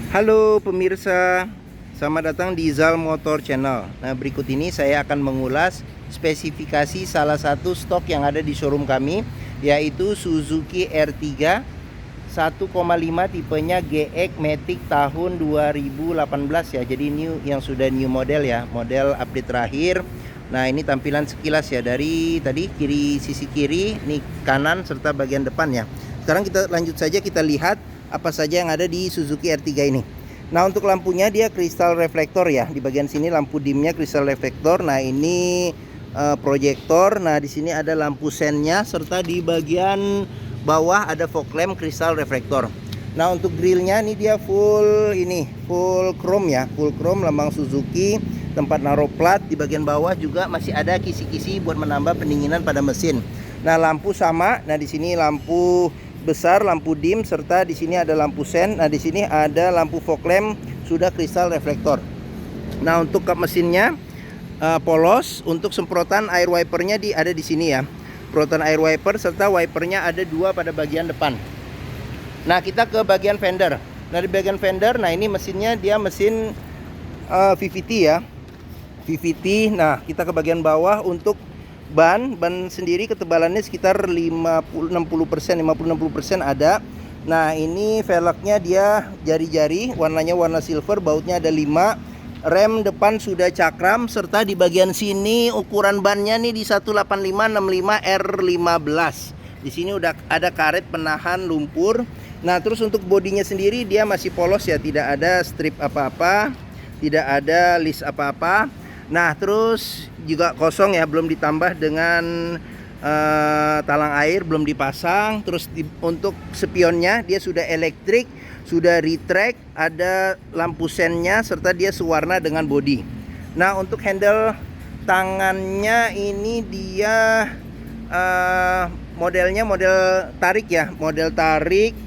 Halo pemirsa, selamat datang di Zal Motor Channel. Nah, berikut ini saya akan mengulas spesifikasi salah satu stok yang ada di showroom kami, yaitu Suzuki R3 1,5 tipenya GX Matic tahun 2018 ya. Jadi new, yang sudah new model ya, model update terakhir. Nah, ini tampilan sekilas ya dari tadi sisi kiri, ini kanan serta bagian depan ya. Sekarang kita lanjut saja, kita lihat apa saja yang ada di Suzuki R3 ini. Nah, untuk lampunya dia kristal reflektor ya. Di bagian sini lampu dimnya kristal reflektor. Nah, ini proyektor. Nah, di sini ada lampu sennya serta di bagian bawah ada fog lamp kristal reflektor. Nah, untuk grillnya ini dia full chrome ya, full chrome lambang Suzuki, tempat naruh plat. Di bagian bawah juga masih ada kisi-kisi buat menambah pendinginan pada mesin. Nah, lampu sama. Nah, di sini lampu besar, lampu dim, serta di sini ada lampu sen. Nah, di sini ada lampu fog lamp sudah kristal reflektor. Nah, untuk kap mesinnya polos. Untuk semprotan air wipernya ada di sini ya. Semprotan air wiper serta wipernya ada dua pada bagian depan. Nah, kita ke bagian fender. Nah, di bagian fender, nah ini mesinnya dia mesin VVT ya. VVT. Nah, kita ke bagian bawah untuk ban sendiri ketebalannya sekitar 50-60% ada. Nah, ini velgnya dia jari-jari, warnanya warna silver, bautnya ada 5. Rem depan sudah cakram, serta di bagian sini ukuran bannya nih di 185/65 R15. Di sini udah ada karet penahan lumpur. Nah, terus untuk bodinya sendiri dia masih polos ya, tidak ada strip apa-apa, tidak ada list apa-apa. Nah, terus juga kosong ya, belum ditambah dengan talang air, belum dipasang. Terus untuk spionnya dia sudah elektrik, sudah retract, ada lampu sennya, serta dia sewarna dengan bodi. Nah, untuk handle tangannya ini dia modelnya model tarik ya, model tarik,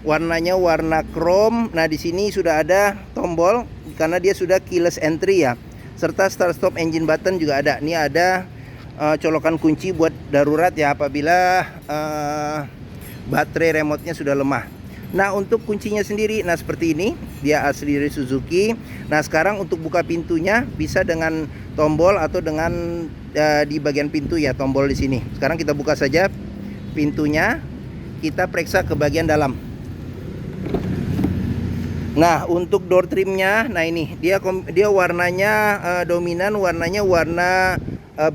warnanya warna chrome. Nah, di sini sudah ada tombol karena dia sudah keyless entry ya, serta start stop engine button juga ada. Ini ada colokan kunci buat darurat ya apabila baterai remote-nya sudah lemah. Nah, untuk kuncinya sendiri, nah seperti ini, dia asli dari Suzuki. Nah, sekarang untuk buka pintunya bisa dengan tombol atau dengan di bagian pintu ya, tombol di sini. Sekarang kita buka saja pintunya, kita periksa ke bagian dalam. Nah, untuk door trimnya, nah ini dia warnanya dominan, warnanya warna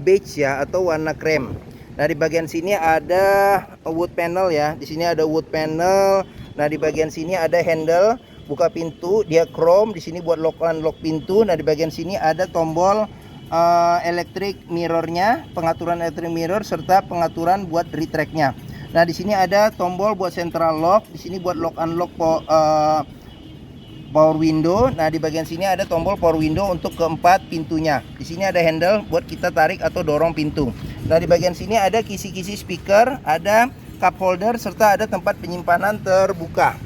beige ya, atau warna krem. Nah, di bagian sini ada wood panel ya, di sini ada wood panel. Nah, di bagian sini ada handle buka pintu, dia chrome. Di sini buat lock unlock pintu. Nah, di bagian sini ada tombol electric mirrornya, pengaturan electric mirror serta pengaturan buat retract-nya. Nah, di sini ada tombol buat central lock, di sini buat lock unlock power window. Nah, di bagian sini ada tombol power window untuk keempat pintunya. Di sini ada handle buat kita tarik atau dorong pintu. Nah, di bagian sini ada kisi-kisi speaker, ada cup holder, serta ada tempat penyimpanan terbuka.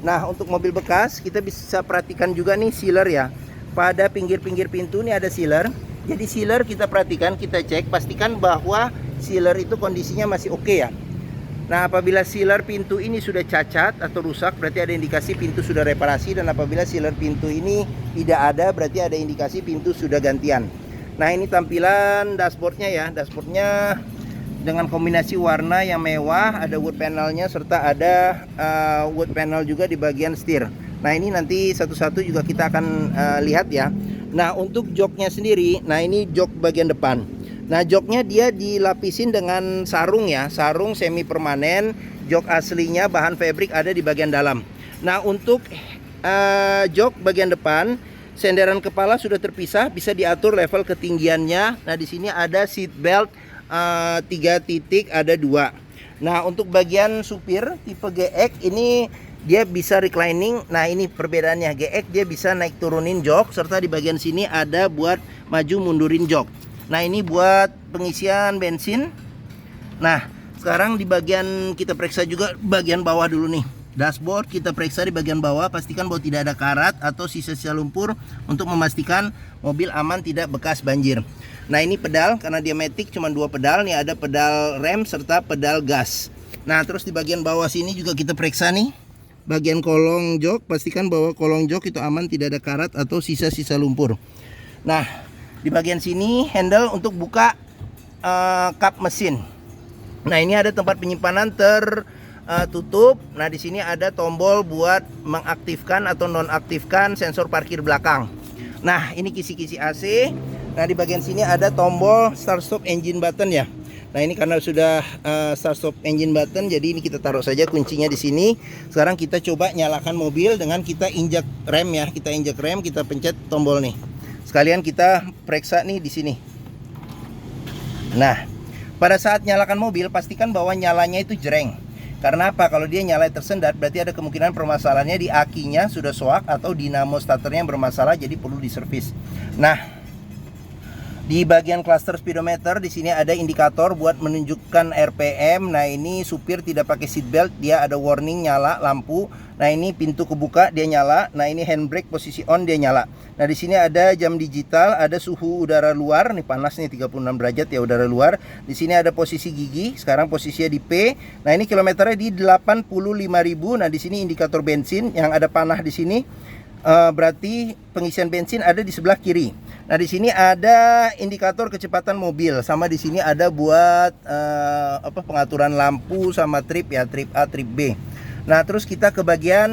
Nah, untuk mobil bekas kita bisa perhatikan juga nih sealer ya. Pada pinggir-pinggir pintu nih ada sealer. Jadi sealer kita perhatikan, kita cek, pastikan bahwa sealer itu kondisinya masih oke ya. Nah, apabila sealer pintu ini sudah cacat atau rusak, berarti ada indikasi pintu sudah reparasi. Dan apabila sealer pintu ini tidak ada, berarti ada indikasi pintu sudah gantian. Nah, ini tampilan dashboardnya ya. Dashboardnya dengan kombinasi warna yang mewah, ada wood panelnya, serta ada wood panel juga di bagian setir. Nah, ini nanti satu-satu juga kita akan lihat ya. Nah, untuk joknya sendiri, nah ini jok bagian depan. Nah, joknya dia dilapisin dengan sarung ya, sarung semi permanen. Jok aslinya bahan fabric ada di bagian dalam. Nah, untuk jok bagian depan, senderan kepala sudah terpisah, bisa diatur level ketinggiannya. Nah, di sini ada seat belt 3 titik, ada 2. Nah, untuk bagian supir tipe GX ini dia bisa reclining. Nah, ini perbedaannya, GX dia bisa naik turunin jok, serta di bagian sini ada buat maju mundurin jok. Nah, ini buat pengisian bensin. Nah, sekarang di bagian kita periksa juga bagian bawah dulu nih. Dashboard kita periksa di bagian bawah, pastikan bahwa tidak ada karat atau sisa-sisa lumpur untuk memastikan mobil aman tidak bekas banjir. Nah, ini pedal, karena dia matic cuma 2 pedal nih, ada pedal rem serta pedal gas. Nah, terus di bagian bawah sini juga kita periksa nih bagian kolong jok, pastikan bahwa kolong jok itu aman, tidak ada karat atau sisa-sisa lumpur. Nah, di bagian sini handle untuk buka kap mesin. Nah, ini ada tempat penyimpanan tertutup. Nah, di sini ada tombol buat mengaktifkan atau nonaktifkan sensor parkir belakang. Nah, ini kisi-kisi AC. Nah, di bagian sini ada tombol start stop engine button ya. Nah, ini karena sudah start stop engine button, jadi ini kita taruh saja kuncinya di sini. Sekarang kita coba nyalakan mobil dengan kita injak rem ya. Kita injak rem, kita pencet tombol nih. Sekalian kita periksa nih di sini. Nah, pada saat nyalakan mobil pastikan bahwa nyalanya itu jreng. Karena apa? Kalau dia nyala tersendat, berarti ada kemungkinan permasalahannya di akinya sudah soak atau dinamo starternya yang bermasalah, jadi perlu diservis. Nah, di bagian cluster speedometer di sini ada indikator buat menunjukkan RPM. Nah, ini supir tidak pakai seatbelt, dia ada warning nyala lampu. Nah, ini pintu kebuka dia nyala. Nah, ini handbrake posisi on dia nyala. Nah, di sini ada jam digital, ada suhu udara luar. Nih panas nih 36 derajat ya udara luar. Di sini ada posisi gigi, sekarang posisinya di P. Nah, ini kilometernya di 85.000. Nah, di sini indikator bensin yang ada panah di sini. Berarti pengisian bensin ada di sebelah kiri. Nah, di sini ada indikator kecepatan mobil, sama di sini ada buat pengaturan lampu sama trip ya, trip A, trip B. Nah, terus kita ke bagian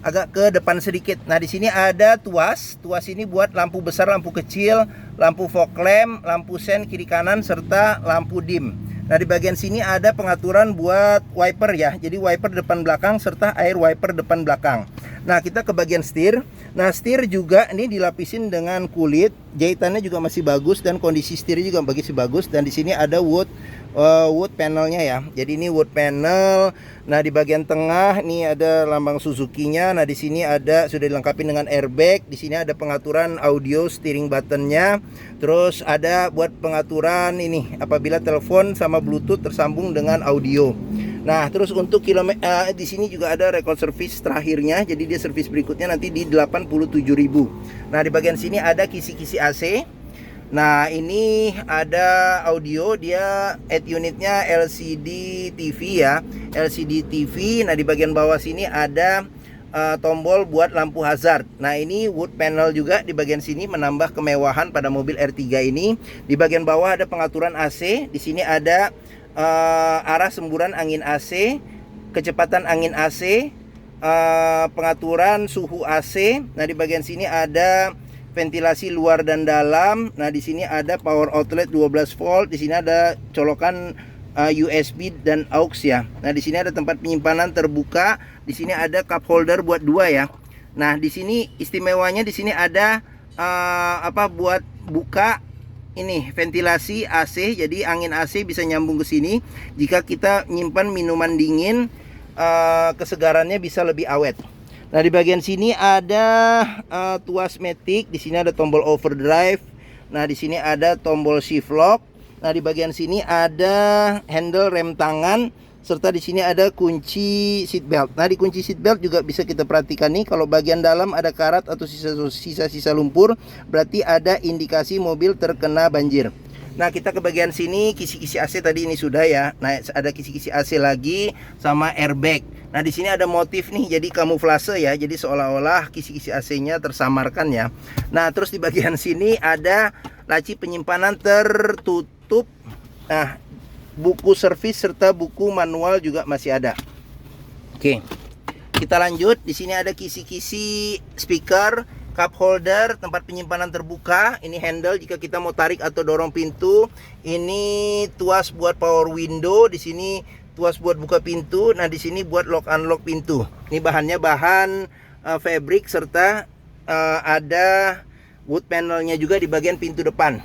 agak ke depan sedikit. Nah, di sini ada tuas. Tuas ini buat lampu besar, lampu kecil, lampu fog lamp, lampu sen kiri kanan serta lampu dim. Nah, di bagian sini ada pengaturan buat wiper ya. Jadi wiper depan belakang serta air wiper depan belakang. Nah, kita ke bagian setir. Nah, setir juga ini dilapisin dengan kulit. Jahitannya juga masih bagus dan kondisi setirnya juga masih bagus. Dan di sini ada wood panelnya ya. Jadi ini wood panel. Nah, di bagian tengah ini ada lambang Suzuki-nya. Nah, di sini ada sudah dilengkapi dengan airbag. Di sini ada pengaturan audio steering button-nya. Terus ada buat pengaturan ini apabila telepon sama Bluetooth tersambung dengan audio. Nah, terus untuk di sini juga ada record service terakhirnya. Jadi dia service berikutnya nanti di 87.000. Nah, di bagian sini ada kisi-kisi AC. Nah, ini ada audio, dia head unitnya LCD TV ya, LCD TV. Nah, di bagian bawah sini ada tombol buat lampu hazard. Nah, ini wood panel juga di bagian sini menambah kemewahan pada mobil R3 ini. Di bagian bawah ada pengaturan AC. Di sini ada arah semburan angin AC, kecepatan angin AC, pengaturan suhu AC. Nah, di bagian sini ada ventilasi luar dan dalam. Nah, di sini ada power outlet 12 volt. Di sini ada colokan USB dan aux ya. Nah, di sini ada tempat penyimpanan terbuka. Di sini ada cup holder buat dua ya. Nah, di sini istimewanya di sini ada buat buka ini ventilasi AC. Jadi angin AC bisa nyambung ke sini. Jika kita nyimpan minuman dingin, kesegarannya bisa lebih awet. Nah, di bagian sini ada tuas matic. Di sini ada tombol overdrive. Nah, di sini ada tombol shift lock. Nah, di bagian sini ada handle rem tangan, serta di sini ada kunci seat belt. Nah, di kunci seat belt juga bisa kita perhatikan nih, kalau bagian dalam ada karat atau sisa-sisa lumpur, berarti ada indikasi mobil terkena banjir. Nah, kita ke bagian sini, kisi-kisi AC tadi ini sudah ya. Nah, ada kisi-kisi AC lagi sama airbag. Nah, di sini ada motif nih, jadi kamuflase ya. Jadi seolah-olah kisi-kisi AC-nya tersamarkan ya. Nah, terus di bagian sini ada laci penyimpanan tertutup. Nah, buku servis serta buku manual juga masih ada. Oke. Kita lanjut. Di sini ada kisi-kisi speaker, cup holder, tempat penyimpanan terbuka. Ini handle jika kita mau tarik atau dorong pintu. Ini tuas buat power window. Di sini tuas buat buka pintu. Nah, di sini buat lock unlock pintu. Ini bahannya bahan fabric serta ada wood panelnya juga di bagian pintu depan.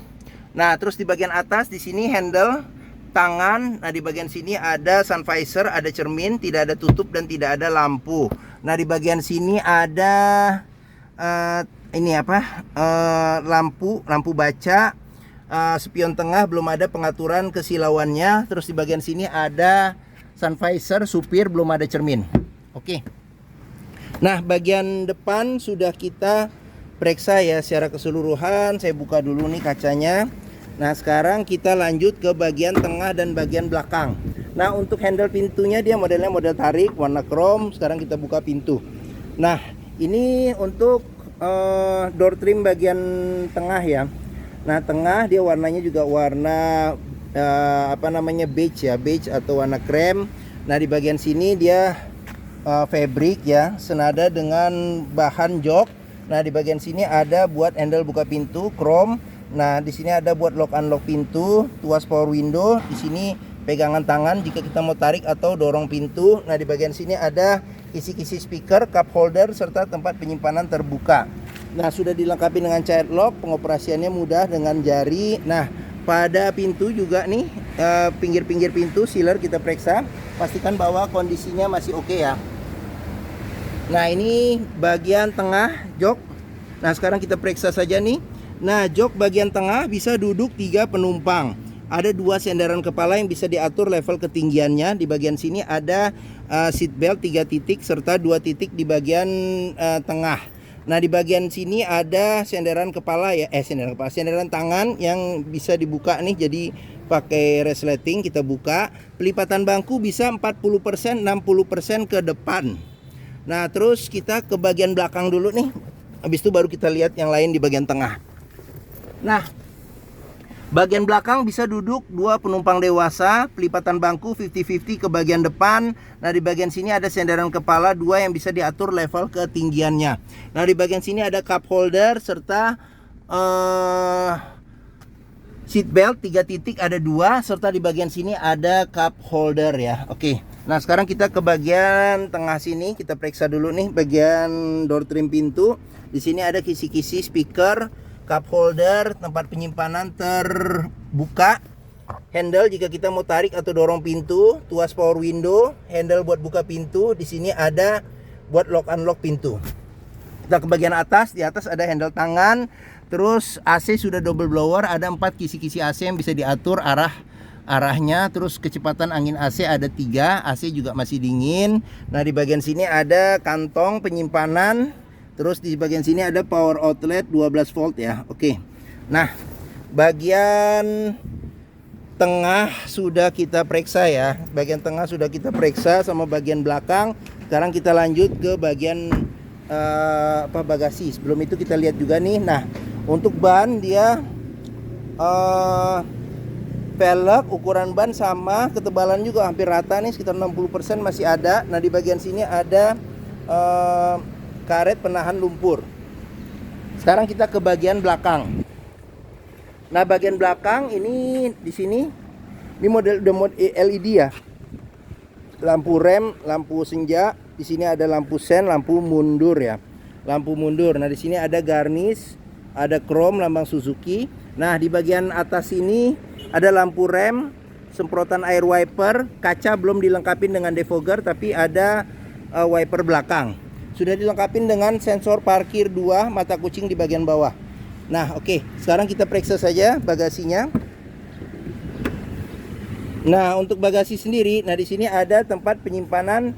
Nah, terus di bagian atas di sini handle tangan. Nah, di bagian sini ada sun visor, ada cermin, tidak ada tutup dan tidak ada lampu. Nah, di bagian sini ada lampu baca, spion tengah belum ada pengaturan kesilauannya. Terus di bagian sini ada sun visor, supir, belum ada cermin. Oke. Nah, bagian depan sudah kita periksa ya secara keseluruhan. Saya buka dulu nih kacanya. Nah, sekarang kita lanjut ke bagian tengah dan bagian belakang. Nah, untuk handle pintunya dia modelnya model tarik, warna chrome. Sekarang kita buka pintu. Nah, ini untuk door trim bagian tengah ya. Nah, tengah dia warnanya juga warna beige ya, beige atau warna krem. Nah, di bagian sini dia fabric ya, senada dengan bahan jok. Nah, di bagian sini ada buat handle buka pintu chrome. Nah, di sini ada buat lock unlock pintu, tuas power window. Di sini pegangan tangan jika kita mau tarik atau dorong pintu. Nah, di bagian sini ada kisi-kisi speaker, cup holder serta tempat penyimpanan terbuka. Nah, sudah dilengkapi dengan child lock, pengoperasiannya mudah dengan jari. Nah, pada pintu juga nih, pinggir-pinggir pintu sealer kita periksa, pastikan bahwa kondisinya masih oke ya. Nah, ini bagian tengah jok. Nah, sekarang kita periksa saja nih. Nah, jok bagian tengah bisa duduk 3 penumpang. Ada 2 sandaran kepala yang bisa diatur level ketinggiannya. Di bagian sini ada seat belt 3 titik serta 2 titik di bagian tengah. Nah, di bagian sini ada sandaran kepala ya, sandaran tangan yang bisa dibuka nih, jadi pakai resleting kita buka. Pelipatan bangku bisa 40%, 60% ke depan. Nah, terus kita ke bagian belakang dulu nih. Habis itu baru kita lihat yang lain di bagian tengah. Nah, bagian belakang bisa duduk 2 penumpang dewasa, pelipatan bangku 50-50 ke bagian depan. Nah, di bagian sini ada sandaran kepala 2 yang bisa diatur level ketinggiannya. Nah, di bagian sini ada cup holder serta seat belt 3 titik ada 2, serta di bagian sini ada cup holder ya. Oke. Nah, sekarang kita ke bagian tengah sini, kita periksa dulu nih bagian door trim pintu. Di sini ada kisi-kisi speaker, cup holder, tempat penyimpanan terbuka, handle jika kita mau tarik atau dorong pintu, tuas power window, handle buat buka pintu. Di sini ada buat lock unlock pintu. Kita ke bagian atas, di atas ada handle tangan. Terus AC sudah double blower, ada 4 kisi-kisi AC yang bisa diatur arahnya. Terus kecepatan angin AC ada 3, AC juga masih dingin. Nah, di bagian sini ada kantong penyimpanan. Terus di bagian sini ada power outlet 12 volt ya. Oke. Nah, bagian tengah sudah kita periksa ya. Bagian tengah sudah kita periksa sama bagian belakang. Sekarang kita lanjut ke bagian bagasi. Sebelum itu kita lihat juga nih. Nah, untuk ban dia velg, ukuran ban sama, ketebalan juga hampir rata nih, sekitar 60% masih ada. Nah, di bagian sini ada karet penahan lumpur. Sekarang kita ke bagian belakang. Nah, bagian belakang ini di sini model LED ya. Lampu rem, lampu senja, di sini ada lampu sen, lampu mundur ya. Lampu mundur. Nah, di sini ada garnish, ada chrome lambang Suzuki. Nah, di bagian atas ini ada lampu rem, semprotan air wiper, kaca belum dilengkapi dengan defogger tapi ada wiper belakang. Sudah dilengkapi dengan sensor parkir 2 mata kucing di bagian bawah. Nah, oke. Sekarang kita periksa saja bagasinya. Nah, untuk bagasi sendiri, nah di sini ada tempat penyimpanan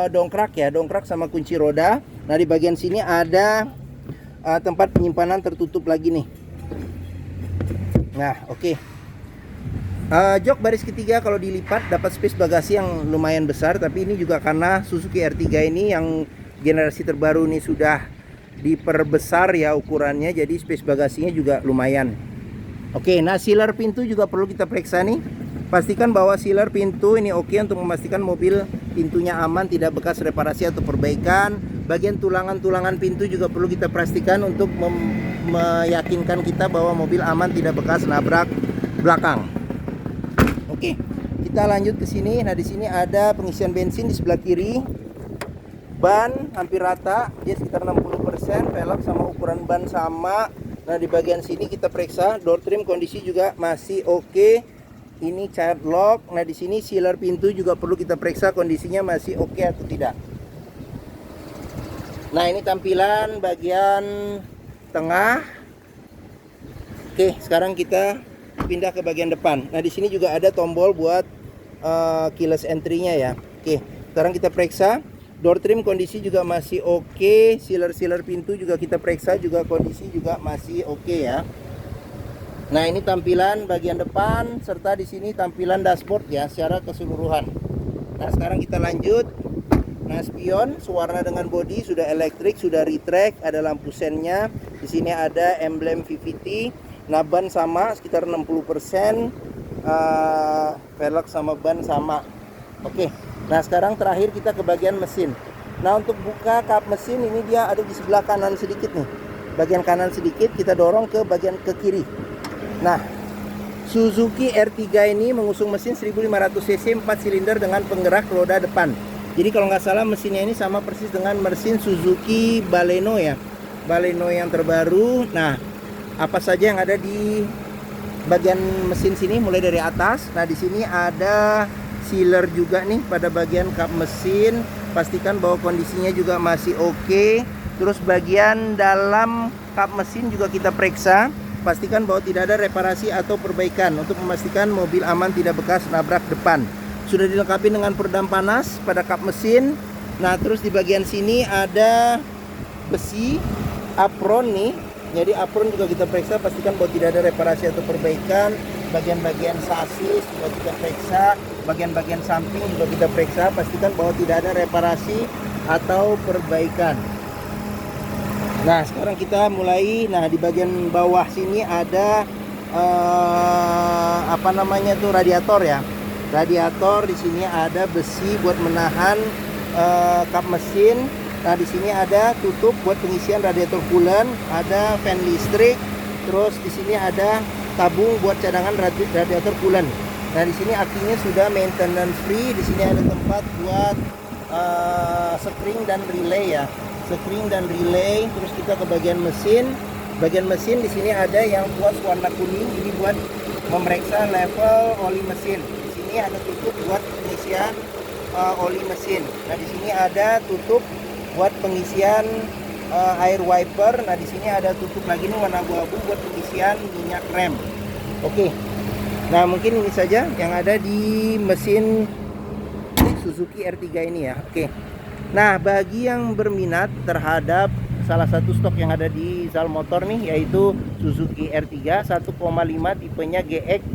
dongkrak ya, dongkrak sama kunci roda. Nah, di bagian sini ada tempat penyimpanan tertutup lagi nih. Nah, oke. Jok baris ketiga kalau dilipat dapat space bagasi yang lumayan besar, tapi ini juga karena Suzuki R3 ini yang generasi terbaru ini sudah diperbesar ya ukurannya, jadi space bagasinya juga lumayan. Oke, nah sealer pintu juga perlu kita periksa nih. Pastikan bahwa sealer pintu ini oke untuk memastikan mobil pintunya aman, tidak bekas reparasi atau perbaikan. Bagian tulangan-tulangan pintu juga perlu kita pastikan untuk meyakinkan kita bahwa mobil aman, tidak bekas nabrak belakang. Oke, kita lanjut ke sini. Nah, di sini ada pengisian bensin di sebelah kiri. Ban hampir rata, dia sekitar 60%, velg sama ukuran ban sama. Nah, di bagian sini kita periksa, door trim kondisi juga masih oke. Ini child lock. Nah, di sini sealer pintu juga perlu kita periksa kondisinya masih oke atau tidak. Nah, ini tampilan bagian tengah. Oke, sekarang kita pindah ke bagian depan. Nah, di sini juga ada tombol buat keyless entry-nya ya. Oke, sekarang kita periksa. Door trim kondisi juga masih oke. Sealer pintu juga kita periksa, juga kondisi juga masih oke ya. Nah, ini tampilan bagian depan serta di sini tampilan dashboard ya secara keseluruhan. Nah, sekarang kita lanjut. Nah, spion sewarna dengan bodi sudah elektrik, sudah retract, ada lampu sennya. Di sini ada emblem VVT. Nah, ban sama sekitar 60%. Velg sama ban sama. Oke. Nah, sekarang terakhir kita ke bagian mesin. Nah, untuk buka kap mesin ini dia ada di sebelah kanan sedikit nih. Bagian kanan sedikit kita dorong ke bagian ke kiri. Nah, Suzuki R3 ini mengusung mesin 1500 cc 4 silinder dengan penggerak roda depan. Jadi kalau nggak salah mesinnya ini sama persis dengan mesin Suzuki Baleno ya. Baleno yang terbaru. Nah, apa saja yang ada di bagian mesin sini mulai dari atas. Nah, di sini ada sealer juga nih pada bagian kap mesin. Pastikan bahwa kondisinya juga masih oke. Terus bagian dalam kap mesin juga kita periksa. Pastikan bahwa tidak ada reparasi atau perbaikan untuk memastikan mobil aman tidak bekas nabrak depan. Sudah dilengkapi dengan peredam panas pada kap mesin. Nah, terus di bagian sini ada besi apron nih. Jadi apron juga kita periksa, pastikan bahwa tidak ada reparasi atau perbaikan. Bagian-bagian sasis juga kita periksa, bagian-bagian samping juga kita periksa, pastikan bahwa tidak ada reparasi atau perbaikan. Nah, sekarang kita mulai. Nah, di bagian bawah sini ada apa namanya tuh, radiator ya. Radiator di sini ada besi buat menahan kap mesin. Nah, di sini ada tutup buat pengisian radiator coolant, ada fan listrik. Terus di sini ada tabung buat cadangan radiator coolant. Nah, di sini akinya sudah maintenance free. Di sini ada tempat buat spring dan relay ya. Spring dan relay. Terus kita ke bagian mesin. Bagian mesin di sini ada yang buat warna kuning, ini buat memeriksa level oli mesin. Di sini ada tutup buat pengisian oli mesin. Nah, di sini ada tutup buat pengisian air wiper. Nah, di sini ada tutup lagi nih warna abu-abu buat pengisian minyak rem. Oke. Nah, mungkin ini saja yang ada di mesin Suzuki R3 ini ya. Oke. Nah, bagi yang berminat terhadap salah satu stok yang ada di Zal Motor nih, yaitu Suzuki R3 1,5 tipenya GX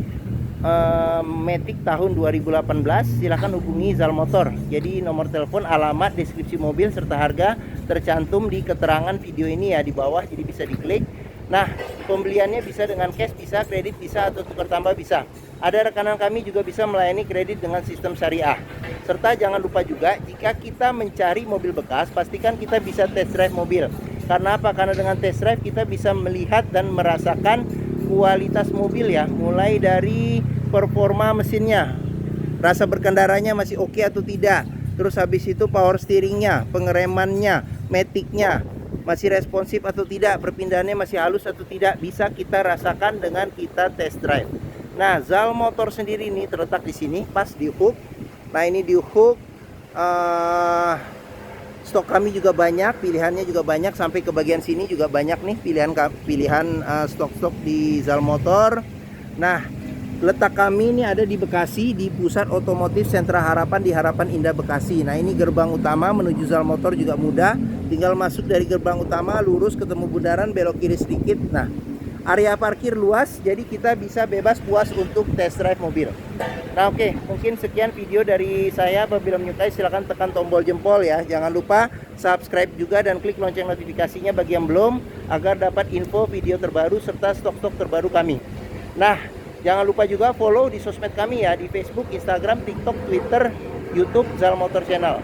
Matic tahun 2018, silahkan hubungi Zal Motor. Jadi nomor telepon, alamat, deskripsi mobil serta harga tercantum di keterangan video ini ya di bawah, jadi bisa diklik. Nah, pembeliannya bisa dengan cash, bisa kredit, bisa atau tukar tambah bisa. Ada rekanan kami juga bisa melayani kredit dengan sistem syariah. Serta jangan lupa juga, jika kita mencari mobil bekas, pastikan kita bisa test drive mobil. Karena apa? Karena dengan test drive kita bisa melihat dan merasakan kualitas mobil ya. Mulai dari performa mesinnya, rasa berkendaranya masih oke atau tidak. Terus habis itu power steeringnya, pengeremannya, maticnya masih responsif atau tidak, perpindahannya masih halus atau tidak, bisa kita rasakan dengan kita test drive. Nah, Zal Motor sendiri ini terletak di sini, pas di hook. Nah, ini di hook. Stok kami juga banyak, pilihannya juga banyak, sampai ke bagian sini juga banyak nih pilihan stok-stok di Zal Motor. Nah, letak kami ini ada di Bekasi, di Pusat Otomotif Sentra Harapan di Harapan Indah Bekasi. Nah, ini gerbang utama menuju Zal Motor juga mudah. Tinggal masuk dari gerbang utama, lurus ketemu bundaran, belok kiri sedikit. Nah, area parkir luas, jadi kita bisa bebas puas untuk test drive mobil. Nah, oke, mungkin sekian video dari saya. Apabila menyukai silahkan tekan tombol jempol ya. Jangan lupa subscribe juga dan klik lonceng notifikasinya bagi yang belum, agar dapat info video terbaru serta stok-stok terbaru kami. Nah, jangan lupa juga follow di sosmed kami ya, di Facebook, Instagram, TikTok, Twitter, YouTube Zal Motor Channel.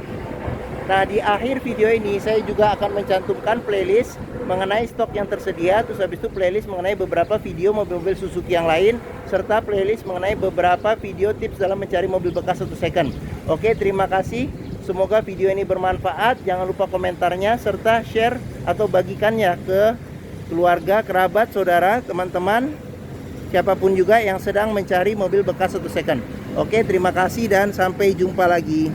Nah, di akhir video ini saya juga akan mencantumkan playlist mengenai stok yang tersedia, terus habis itu playlist mengenai beberapa video mobil-mobil Suzuki yang lain, serta playlist mengenai beberapa video tips dalam mencari mobil bekas atau second. Oke, terima kasih. Semoga video ini bermanfaat. Jangan lupa komentarnya serta share atau bagikannya ke keluarga, kerabat, saudara, teman-teman, siapapun juga yang sedang mencari mobil bekas atau second. Oke, terima kasih dan sampai jumpa lagi.